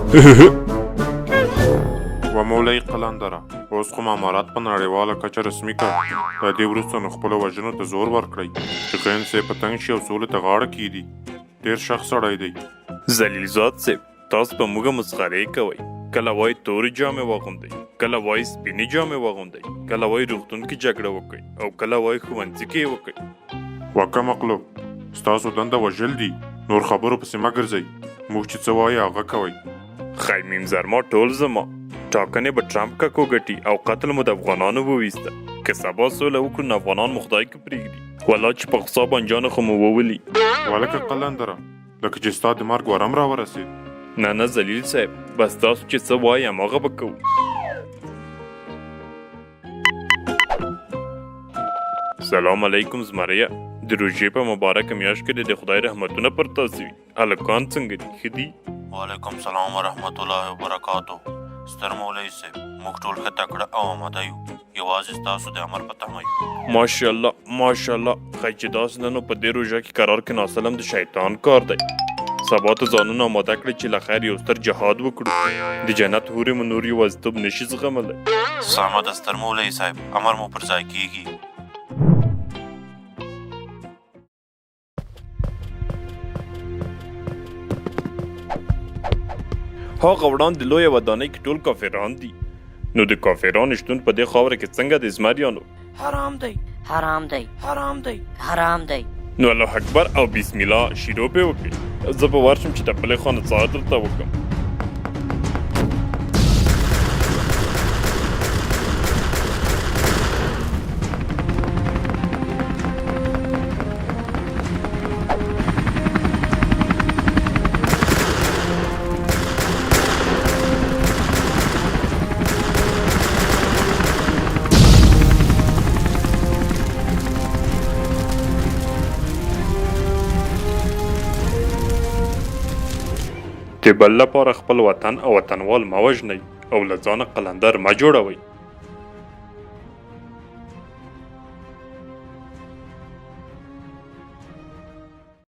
و مولای قلندره اوس خو امارات په نړیواله کچه رسمي کړ. د دې وروسته نو خپلو وژنو ته زور ورکړی چې غین صاحب په تنګ شي او سولې ته غاړه کیږدي. ډېر شخ سړی دی. ذلیلزاد صاحب، تاسو په موږ مسخرې کوئ. کله وایي تورې جامې واغوندئ، کله وایي سپینې جامې واغوندئ، کله وایي روغتون کې جګړه وکړئ او کله وایي ښوونځي کې یې وکړئ. وکه مقلوب، ستاسو دنده وژل دي، نور خبرو پسې مه ګرځئ. موږ چې څه وایي هغه کوئ. خیمیم زرما ټول زما. ټاکنې به ټرمپ کاکو ګټي او قتل مو د افغانانو وویسته. که سبا سوله وکړو نو افغانان مو خدای کې پرېږدي. والله چې په غصه بانجانو خو مو وولي. ولکه قلندره، لکه چې ستا د مرګ ورم راورسېد. نه ذلیل صاحب، بس تاسو چې څه وایي هماغه به کوو. سلام علیکم زمریه. د روژې په مبارکه میاشت کې د خدای رحمتونه پر تاسو وي. هلکان څنګه دي؟ ښه دي؟ وعلیکم سلام ورحمت الله وبرکاتو. ستر مولوي صاحب، موږ ټول ښه تکړه او آماده یو. یوازې ستاسو د امر په تمه یو. ماشاءالله ماشاءالله. ښایي چې داسې نه نو په دې روژه کې قرار کې ناسلم د شیطان کار دی. سبا ته ځانونه آماده کړئ چې له خیر یو ستر جهاد وکړو. د جنت حورې مو نور یوازیتوب نشي زغملی. سمه ده ستر مولوي صاحب، امر مو پر ځای کېږي. هغه وړاندې لویه ودانۍ کې ټول کافران دي. نو د کافرانو شتون په دې خاوره کې څنګه د زمریانو؟ حرام دی حرام دی حرام دی حرام دی. نو الله اکبر او بسم الله شروع پې وکړئ. زه به ورشم چې د خپلې خانه څاه درته وکړم. د بل لپاره خپل وطن او وطنوال مه وژنئ او له ځانه قلندر مه جوړوئ.